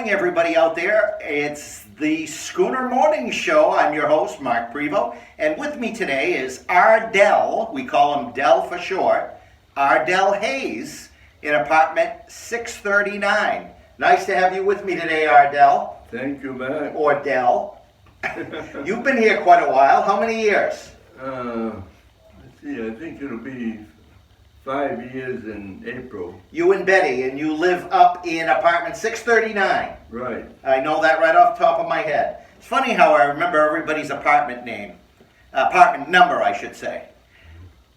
morning, everybody out there. It's the Schooner Morning Show. I'm your host, Mark Prevost, and with me today is Dell. We call him Dell for short. Dell Hayes in apartment 639. Nice to have you with me today, Dell. Thank you, Matt. Or Dell. You've been here quite a while. How many years? Let's see, I think it'll be 5 years in April. You and Betty, and you live up in apartment 639. Right. I know that right off the top of my head. It's funny how I remember everybody's apartment number, I should say.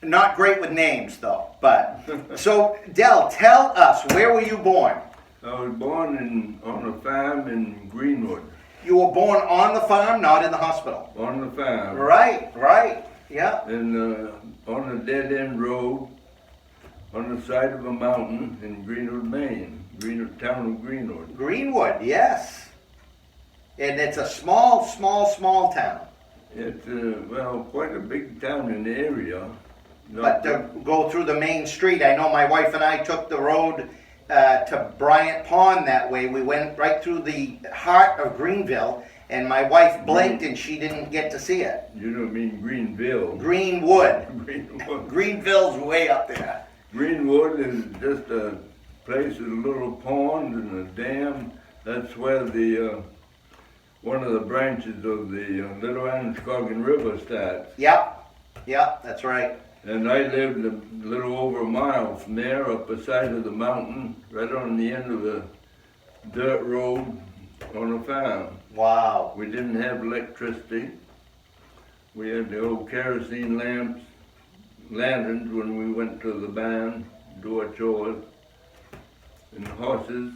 Not great with names, though. But so, Dell, tell us, where were you born? I was born on a farm in Greenwood. You were born on the farm, not in the hospital. On the farm. Right, yeah. And on a dead-end road, on the side of a mountain in Greenwood, Maine. Town of Greenwood. Greenwood, yes. And it's a small town. It's, quite a big town in the area. But to go through the main street, I know my wife and I took the road to Bryant Pond that way. We went right through the heart of Greenville, and my wife blinked and she didn't get to see it. You don't mean Greenville. Greenwood. Greenwood. Greenville's way up there. Greenwood is just a place with a little pond and a dam. That's where the one of the branches of the Little Androscoggin River starts. Yep, that's right. And I lived a little over a mile from there, up the side of the mountain, right on the end of a dirt road on a farm. Wow. We didn't have electricity. We had the old kerosene lanterns when we went to the barn, do our chores, and horses.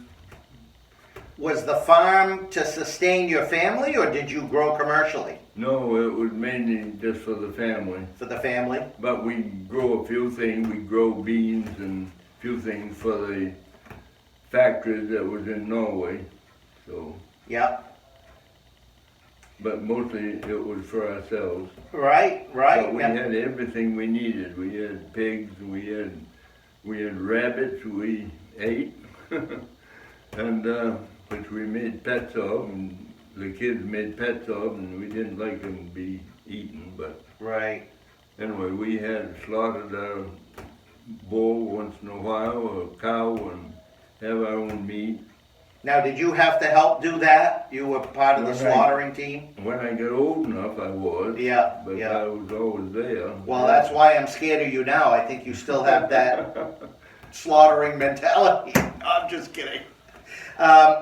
Was the farm to sustain your family, or did you grow commercially? No, it was mainly just for the family. For the family? But we grow a few things. We grow beans and a few things for the factory that was in Norway. So. Yep. But mostly it was for ourselves. Right. But we had everything we needed. We had pigs, we had rabbits we ate, and which we made pets of, and the kids made pets of, and we didn't like them to be eaten. But right. Anyway, we had slaughtered our bull once in a while, or a cow, and have our own meat. Now, did you have to help do that? You were part of the slaughtering team? When I got old enough, I was. Yeah. But I was always there. Well, that's why I'm scared of you now. I think you still have that slaughtering mentality. I'm just kidding.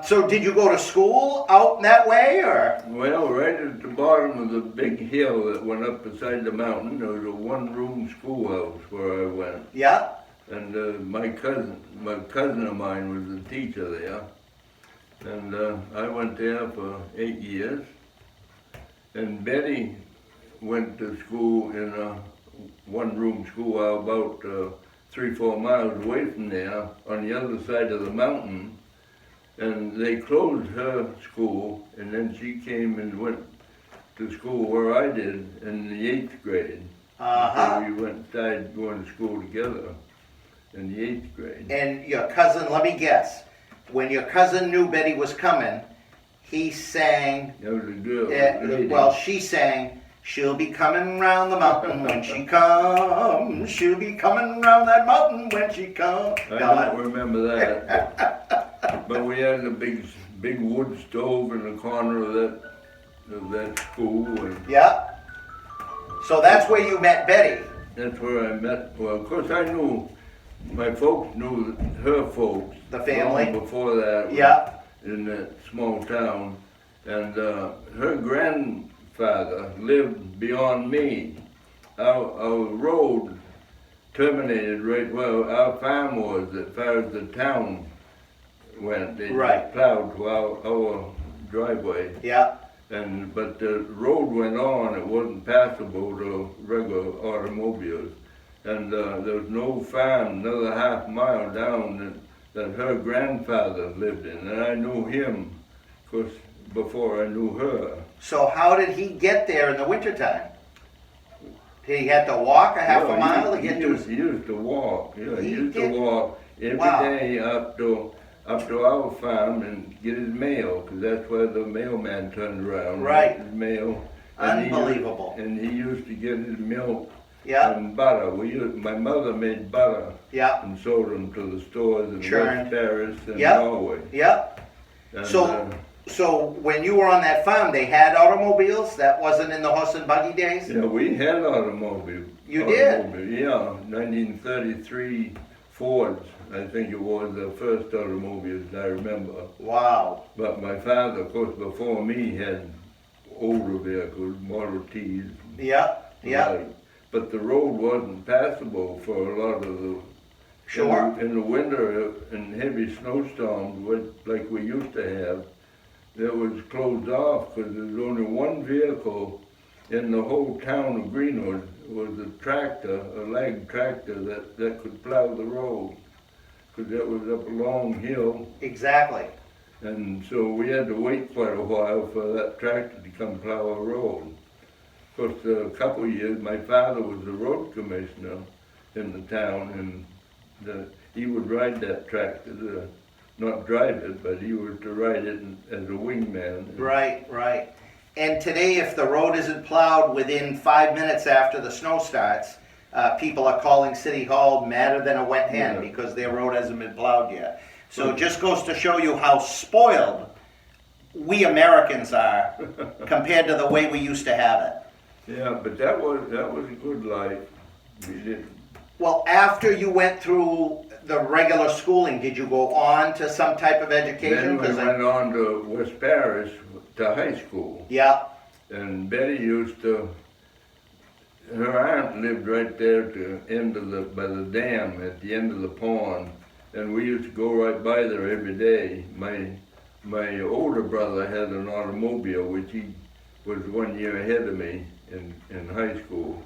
So did you go to school out that way, or? Well, right at the bottom of the big hill that went up beside the mountain, there was a one-room schoolhouse where I went. Yeah. And my cousin of mine was a teacher there. And I went there for 8 years. And Betty went to school in a one-room school about 3-4 miles away from there, on the other side of the mountain. And they closed her school, and then she came and went to school where I did in the 8th grade. So we started going to school together in the 8th grade. And your cousin, let me guess, when your cousin knew Betty was coming, he sang. That was a girl. Well, she sang, "She'll be coming round the mountain when she comes. She'll be coming round that mountain when she comes." I don't remember that. But we had a big wood stove in the corner of that school. And yeah. So that's where you met Betty. That's where I met. Well, of course, I knew. My folks knew her folks. The family? Long before that. Yeah. In that small town. And her grandfather lived beyond me. Our road terminated right where our farm was, as far as the town went. They plowed to our driveway. Yeah. But the road went on. It wasn't passable to regular automobiles. And there was no farm another half mile down that her grandfather lived in. And I knew him, of course, before I knew her. So how did he get there in the wintertime? Did he have to walk a half a mile to get to his... He used to walk, yeah. He used did? to walk every day up to up to our farm and get his mail, because that's where the mailman turned around. Right. His mail. Unbelievable. And he used to get his milk Yeah. and butter. My mother made butter Yeah. and sold them to the stores in Churned. West Paris and Yep. Norway. Yep. And, So when you were on that farm, they had automobiles? That wasn't in the horse and buggy days? yeah, we had automobile. You did? Yeah, 1933 Fords, I think it was the first automobiles I remember. Wow. But my father, of course, before me had older vehicles, Model Ts. Yeah. Yeah. Like, but the road wasn't passable for a lot of the. Sure. In the winter, in heavy snowstorms, like we used to have, it was closed off because there was only one vehicle in the whole town of Greenwood. Was a tractor, a lag tractor that could plow the road, because that was up a long hill. Exactly. And so we had to wait quite a while for that tractor to come plow our road. Of course, a couple of years, my father was the road commissioner in the town, and he would ride that tractor, not drive it, but he was to ride it as a wingman. Right, right. And today, if the road isn't plowed within 5 minutes after the snow starts, people are calling City Hall madder than a wet hen Yeah. because their road hasn't been plowed yet. So it just goes to show you how spoiled we Americans are compared to the way we used to have it. Yeah, but that was a good life. We did. Well, after you went through the regular schooling, did you go on to some type of education? Then we went on to West Paris to high school. Yeah, And Betty used to, her aunt lived right there by the dam at the end of the pond. And we used to go right by there every day. My older brother had an automobile, which he was 1 year ahead of me in high school.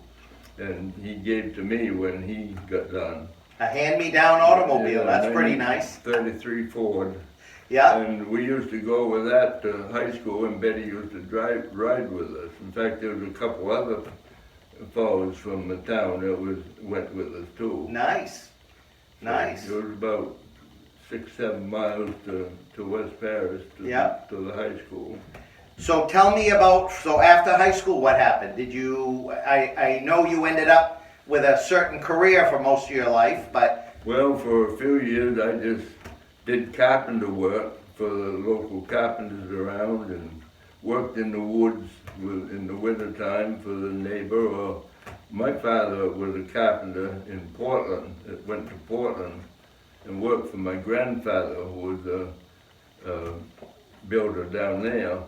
And he gave to me when he got done. a hand-me-down automobile. Yeah, That's pretty nice. 33 Ford. Yeah, And we used to go with that to high school, and Betty used to ride with us. In fact, there was a couple other fellows from the town that went with us too. nice, nice. So it was about 6-7 miles to West Paris Yeah. to the high school. So tell me about, so after high school, what happened? Did you, I know you ended up with a certain career for most of your life, but Well, for a few years, I just did carpenter work for the local carpenters around, and worked in the woods in the winter time for the neighbor. Or my father was a carpenter in Portland, that went to Portland and worked for my grandfather, who was a builder down there.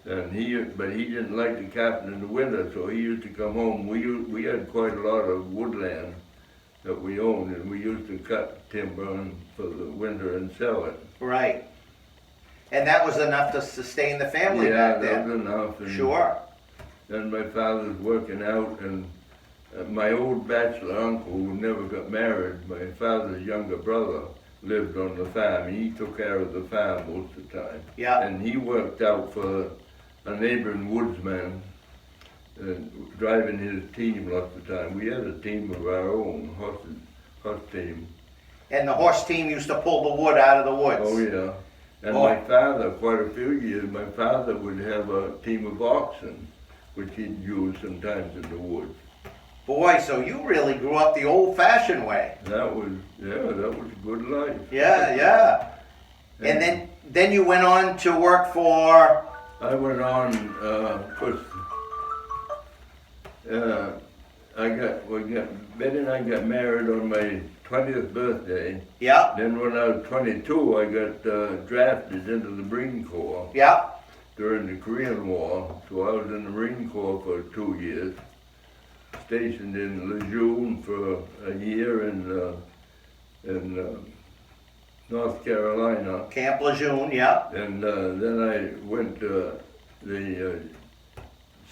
And but he didn't like to carpenter in the winter, so he used to come home. We had quite a lot of woodland that we owned, and we used to cut timber for the winter and sell it. right. And that was enough to sustain the family Yeah, back that then? was enough. And Sure. then my father's working out, and my old bachelor uncle, who never got married, my father's younger brother, lived on the farm. He took care of the farm most of the time. Yeah. And he worked out for a neighboring woodsman, driving his team lots of time. We had a team of our own, horse team. And the horse team used to pull the wood out of the woods? Oh yeah. And Oh. my father, quite a few years, my father would have a team of oxen, which he'd use sometimes in the woods. Boy, so you really grew up the old-fashioned way. That was a good life. Yeah, yeah. And then you went on to work for, I went on, of course, Betty and I got married on my 20th birthday. yeah, Then when I was 22, I got drafted into the Marine Corps yeah, during the Korean War. So I was in the Marine Corps for 2 years, stationed in Lejeune for a year in North Carolina. Camp Lejeune, yeah, And then I went, they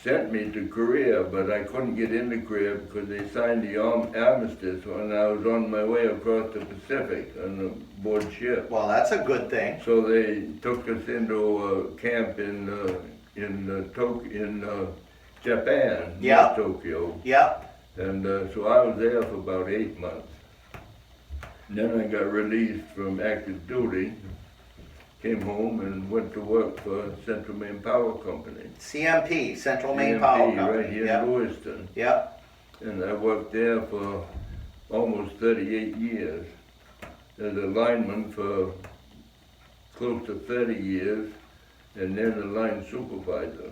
sent me to Korea, but I couldn't get into Korea because they signed the armistice when I was on my way across the Pacific on a board ship. well, that's a good thing. So they took us into a camp in Japan, Yeah. not Tokyo. Yeah, And so I was there for about 8 months. And then I got released from active duty came home and went to work for Central Maine Power Company. CMP, Central Maine Power Company. Right here Yep. in Lewiston. Yep. And I worked there for almost 38 years as a lineman for close to 30 years, and then a line supervisor.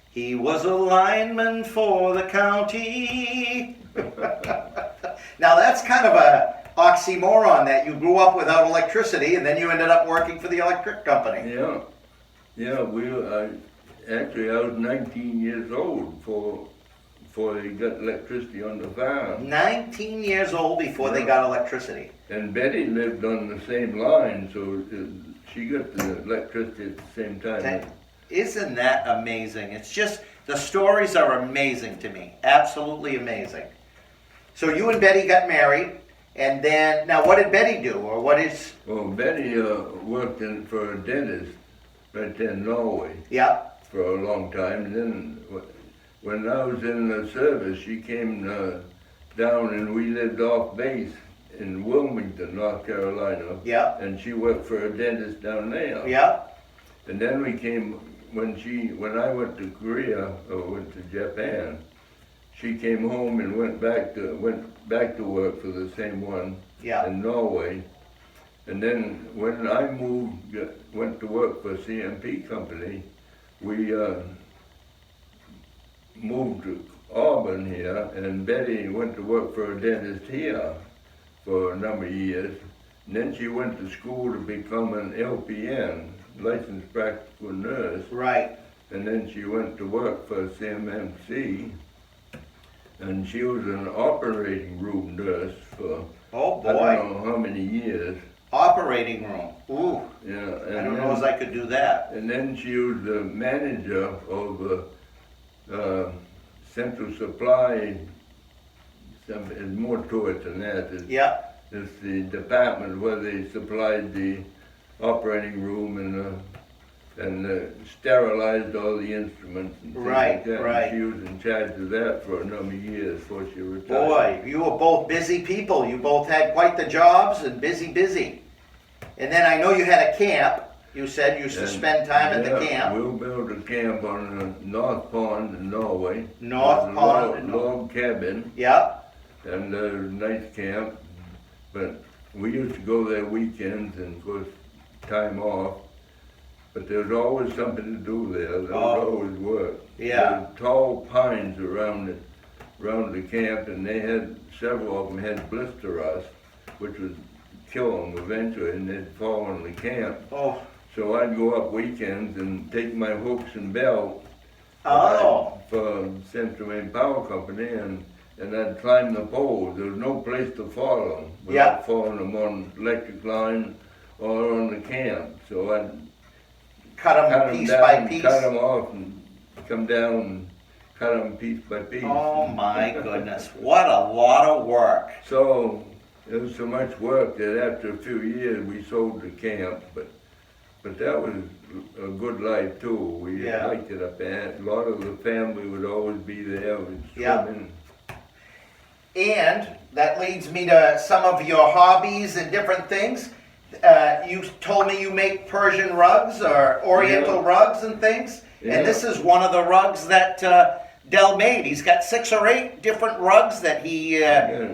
He was a lineman for the county. Now that's kind of a oxymoron that you grew up without electricity and then you ended up working for the electric company. Yeah, yeah. I was 19 years old before they got electricity on the farm. 19 years old before they got electricity. And Betty lived on the same line, so she got the electricity at the same time. Isn't that amazing? It's just, the stories are amazing to me. Absolutely amazing. So you and Betty got married, and then, now what did Betty do, or what is? Well, Betty worked for a dentist right there in Norway. Yeah. For a long time. And then when I was in the service, she came down and we lived off base in Wilmington, North Carolina. Yeah. And she worked for a dentist down there. Yeah. And then we came, when I went to Korea, or went to Japan, she came home and went back to work for the same one in Norway. And then when I went to work for CMP company, we moved to Auburn here, and Betty went to work for a dentist here for a number of years. And then she went to school to become an LPN, licensed practical nurse. Right. And then she went to work for CMMC, and she was an operating room nurse for Oh boy. I don't know how many years. Operating room. Ooh. Yeah. And I don't know as I could do that. And then she was the manager of Central Supply. There's more to it than that. It's the department where they supplied the operating room and sterilized all the instruments and things like that. Right. And she was in charge of that for a number of years before she retired. Boy, you were both busy people. You both had quite the jobs and busy. And then I know you had a camp. You said you used to spend time at the camp. We'll build a camp on the North Pond in Norway. North Pond. Log cabin. Yeah. And a nice camp. But we used to go there weekends and of course time off. But there was always something to do there. There was always work. Yeah. There were tall pines around the camp, and they had several of them had blister rust, which would kill them eventually, and they'd fall on the camp. Oh. So I'd go up weekends and take my hooks and belt for Central Maine Power Company, and I'd climb the poles. There was no place to fall them without falling them on electric line or on the camp. So I'd cut them piece by piece. Cut them off and come down and cut them piece by piece. Oh my goodness, what a lot of work. So there was so much work that after a few years we sold the camp, but that was a good life too. We liked it up there. A lot of the family would always be there. We'd swim in. And that leads me to some of your hobbies and different things. You told me you make Persian rugs or Oriental rugs and things. Yeah. And this is one of the rugs that Dell made. He's got 6 or 8 different rugs that he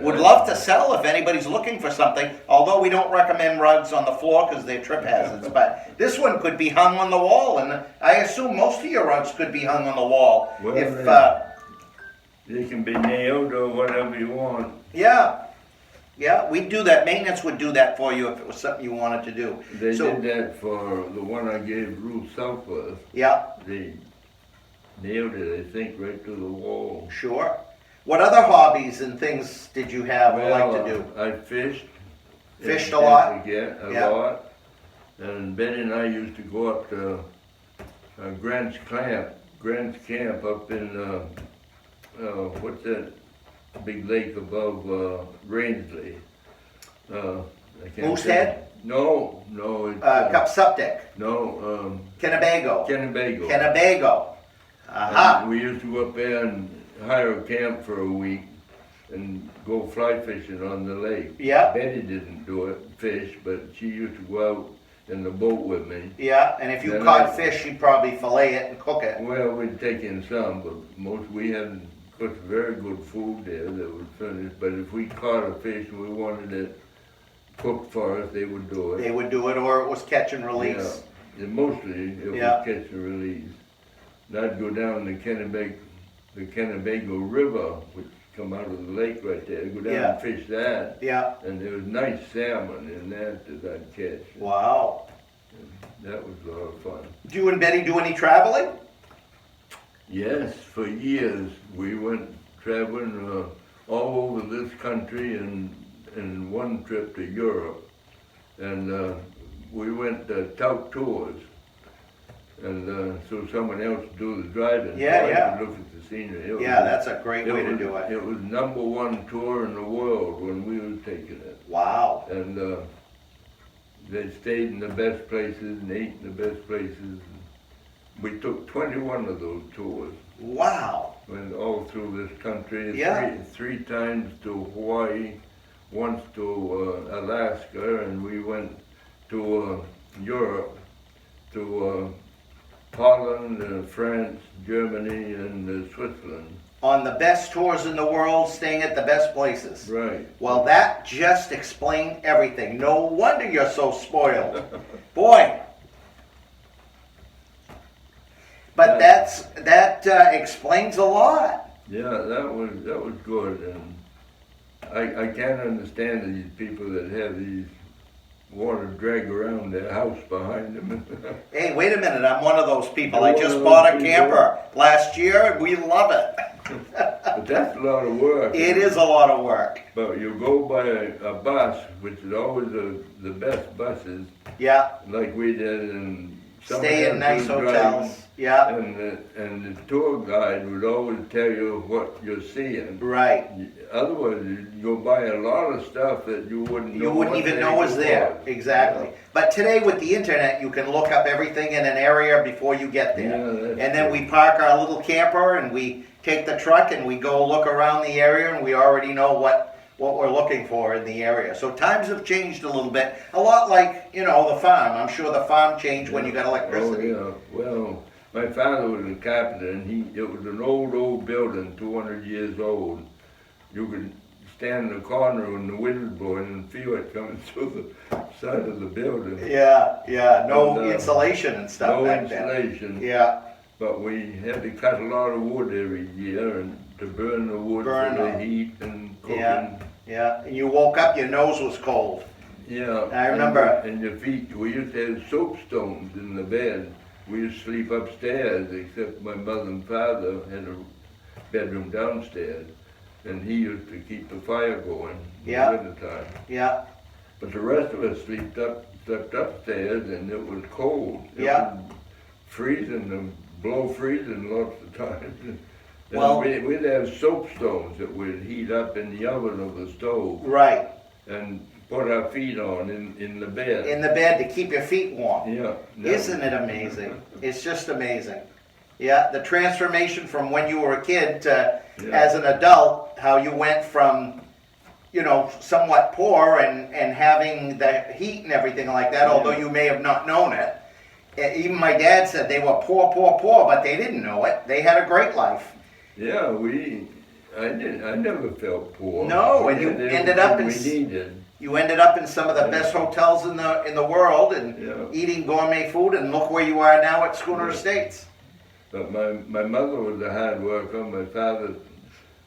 would love to sell if anybody's looking for something. Although we don't recommend rugs on the floor because they're trip hazards. But this one could be hung on the wall. And I assume most of your rugs could be hung on the wall. Well, they can be nailed or whatever you want. Yeah, we'd do that. Maintenance would do that for you if it was something you wanted to do. They did that for the one I gave Ruth Southworth. Yeah. They nailed it, I think, right to the wall. Sure. What other hobbies and things did you have or like to do? I fished. Fished a lot? A lot. And Betty and I used to go up to Grant's Camp up in, what's that big lake above Rangeley? Moosehead? No. It's, Cupsuptic? No. Kennebago? Kennebago. Aha. We used to go up there and hire a camp for a week and go fly fishing on the lake. Yeah. Betty didn't do it, fish, but she used to go out in the boat with me. Yeah, and if you Then caught fish, you'd probably fillet it and cook it. Well, we'd take in some, but we had, of course, very good food there that was finished. But if we caught a fish and we wanted it cooked for us, they would do it. They would do it, or it was catch and release. Yeah, and mostly it was catch and release. And I'd go down the Kennebago River, which come out of the lake right there. I'd go down and fish that. Yeah. And there was nice salmon in that I'd catch. Wow. And that was a lot of fun. Did you and Betty do any traveling? Yes, for years we went traveling all over this country and one trip to Europe. And we went tout tours. And so someone else do the driving. Yeah, so yeah. I could look at the scenery. That's a great way to do it. It was #1 tour in the world when we were taking it. Wow. And they stayed in the best places and ate in the best places. We took 21 of those tours. Wow. Went all through this country. Yeah. Three times to Hawaii, once to Alaska, and we went to Europe, to Holland, France, Germany, and Switzerland. On the best tours in the world, staying at the best places. Right. Well, that just explained everything. No wonder you're so spoiled. Boy. But that explains a lot. Yeah, that was good, and I can't understand these people that have these water drag around their house behind them. Hey, wait a minute, I'm one of those people. I just bought a camper last year and we love it. But that's a lot of work. It is a lot of work. But you go by a bus, which is always the best buses, Yeah, like we did, and stay in nice hotels. Yeah, and the tour guide would always tell you what you're seeing. right. Otherwise, you'd go by a lot of stuff that you wouldn't know. You wouldn't even know was there. Exactly. But today with the internet, you can look up everything in an area before you get there. Yeah, And then we park our little camper and we take the truck and we go look around the area and we already know what we're looking for in the area. So times have changed a little bit. A lot like, the farm. I'm sure the farm changed when you got electricity. Oh, yeah. Well, my father was a carpenter, and it was an old building, 200 years old. You could stand in the corner when the wind was blowing and feel it coming through the side of the building. Yeah. No insulation and stuff back then. No insulation. Yeah. But we had to cut a lot of wood every year and to burn the wood for the heat and cooking. Yeah. And you woke up, your nose was cold. Yeah. I remember. And your feet, we used to have soapstones in the bed. We used to sleep upstairs, except my mother and father had a bedroom downstairs. And he used to keep the fire going in the wintertime. Yeah. But the rest of us slept upstairs, and it was cold. It was freezing and below freezing lots of times. Well, we'd have soapstones that we'd heat up in the oven of the stove. Right. And put our feet on in the bed. In the bed to keep your feet warm. Yeah. Isn't it amazing? It's just amazing. Yeah, the transformation from when you were a kid to as an adult, how you went from, somewhat poor and having the heat and everything like that, although you may have not known it. Even my dad said they were poor, but they didn't know it. They had a great life. Yeah, I never felt poor. No, and you ended up in some of the best hotels in the world and eating gourmet food, and look where you are now at Schooner Estates. But my mother was a hard worker. My father,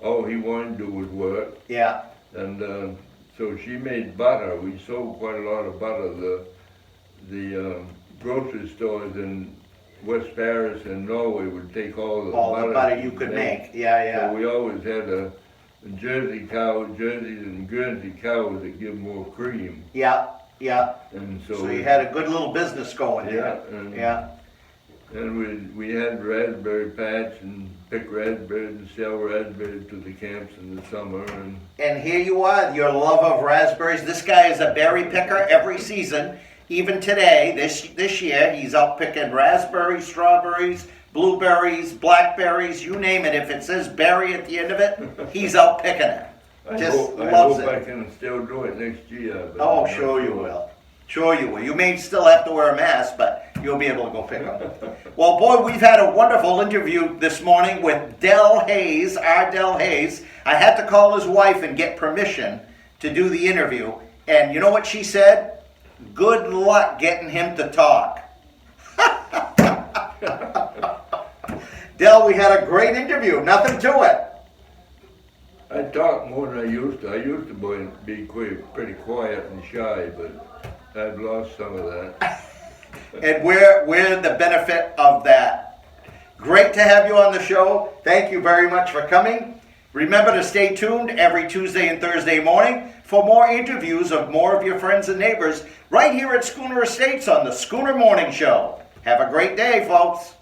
all he wanted to do was work. Yeah. And so she made butter. We sold quite a lot of butter. The grocery stores in West Paris and Norway would take all the butter you could make. Yeah. So we always had a Jersey cows, Jerseys and Guernsey cows that give more cream. Yeah. And so you had a good little business going there. And we had raspberry patch and pick raspberries and sell raspberries to the camps in the summer. And here you are, your love of raspberries. This guy is a berry picker every season. Even today, this year, he's out picking raspberries, strawberries, blueberries, blackberries, you name it. If it says berry at the end of it, he's out picking it. I hope I can still do it next year. Oh, sure you will. Sure you will. You may still have to wear a mask, but you'll be able to go pick them. Well, boy, we've had a wonderful interview this morning with Dell Hayes, our Dell Hayes. I had to call his wife and get permission to do the interview. And you know what she said? Good luck getting him to talk. Dell, we had a great interview. Nothing to it. I talk more than I used to. I used to be pretty quiet and shy, but I've lost some of that. And we're the benefit of that. Great to have you on the show. Thank you very much for coming. Remember to stay tuned every Tuesday and Thursday morning for more interviews of more of your friends and neighbors right here at Schooner Estates on the Schooner Morning Show. Have a great day, folks.